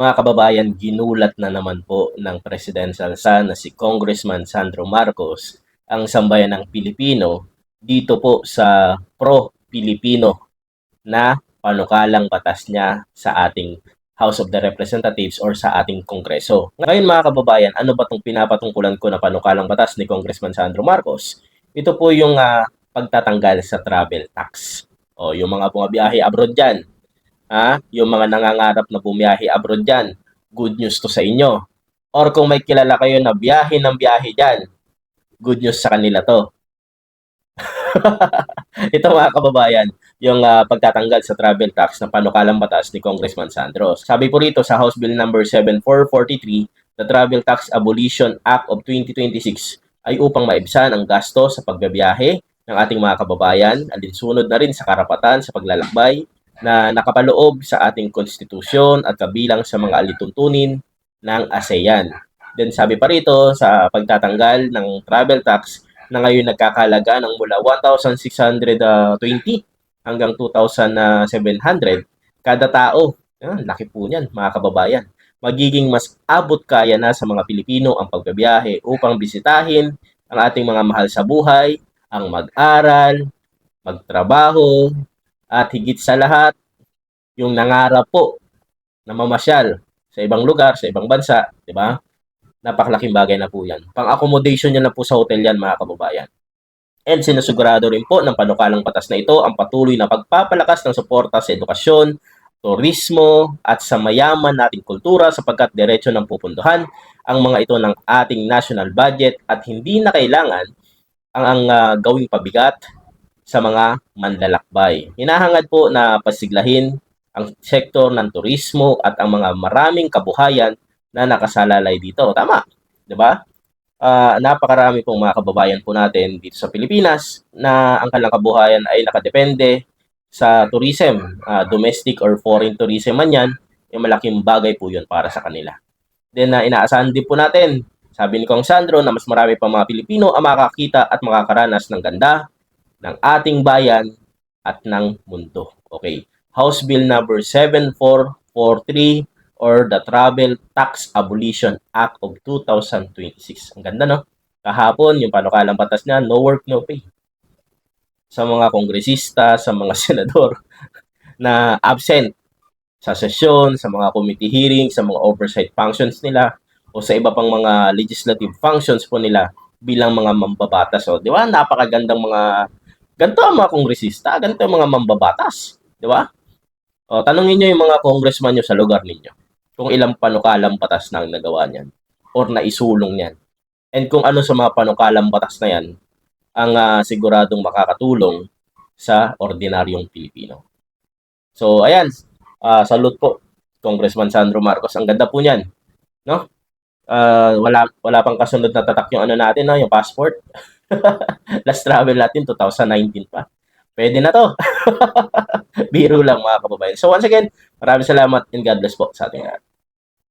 Mga kababayan, ginulat na naman po ng presidential son na si Congressman Sandro Marcos ang sambayan ng Pilipino dito po sa pro-Pilipino na panukalang batas niya sa ating House of the Representatives or sa ating Kongreso. Ngayon mga kababayan, ano ba itong pinapatungkulan ko na panukalang batas ni Congressman Sandro Marcos? Ito po yung pagtatanggal sa travel tax. O yung mga bumabiyahe abroad dyan, yung mga nangangarap na bumiyahe abroad dyan, good news to sa inyo. Or kung may kilala kayo na biyahe ng biyahe dyan, good news sa kanila to. Ito mga kababayan, yung pagtatanggal sa travel tax na panukalang batas ni Congressman Sandros. Sabi po rito sa House Bill number 7443, the Travel Tax Abolition Act of 2026 ay upang maibsan ang gasto sa pagbabiyahe ng ating mga kababayan, alinsunod na rin sa karapatan sa paglalakbay na nakapaloob sa ating konstitusyon at kabilang sa mga alituntunin ng ASEAN. Then sabi pa rito sa pagtatanggal ng travel tax na ngayon nagkakalaga ng mula 1,620 hanggang 2,700 kada tao. Laki po niyan mga kababayan. Magiging mas abot kaya na sa mga Pilipino ang pagbabiyahe upang bisitahin ang ating mga mahal sa buhay, ang mag-aral, magtrabaho, at higit sa lahat, yung nangarap po na mamasyal sa ibang lugar, sa ibang bansa, di ba? Napakalaking bagay na po yan. Pang-accommodation yan na po sa hotel yan, mga kababayan. And sinusigurado rin po ng panukalang batas na ito ang patuloy na pagpapalakas ng suporta sa edukasyon, turismo, at sa mayaman nating kultura sapagkat diretso ng pupunduhan ang mga ito ng ating national budget at hindi na kailangan ang gawing pabigat sa mga manlalakbay. Hinahangad po na pasiglahin ang sektor ng turismo at ang mga maraming kabuhayan na nakasalalay dito. Tama, 'di ba? Napakarami pong mga kababayan po natin dito sa Pilipinas na ang kanilang kabuhayan ay nakadepende sa tourism, domestic or foreign tourism man yan, yung malaking bagay po yun para sa kanila. Then inaasahan din po natin, sabi ni Kong Sandro, na mas marami pa mga Pilipino ang makakita at makakaranas ng ganda ng ating bayan at ng mundo. Okay. House Bill number 7443 or the Travel Tax Abolition Act of 2026. Ang ganda, no? Kahapon, yung panukalang batas niya, no work, no pay. Sa mga kongresista, sa mga senador na absent sa sesyon, sa mga committee hearings, sa mga oversight functions nila, o sa iba pang mga legislative functions po nila bilang mga mambabatas. So, di ba? Napakagandang mga ganito ang mga kongresista, ganito ang mga mambabatas. Di ba? O, tanungin nyo yung mga congressman nyo sa lugar ninyo kung ilang panukalang batas na ang nagawa niyan or naisulong niyan. And kung ano sa mga panukalang batas na yan ang siguradong makakatulong sa ordinaryong Pilipino. So, ayan. Salute po, Congressman Sandro Marcos. Ang ganda po niyan. No? Wala pang kasunod na tatak yung ano natin, no? Yung passport. Last travel natin, 2019 pa. Pwede na to. Biro lang mga kababayan. So once again, maraming salamat and God bless po sa ating lahat.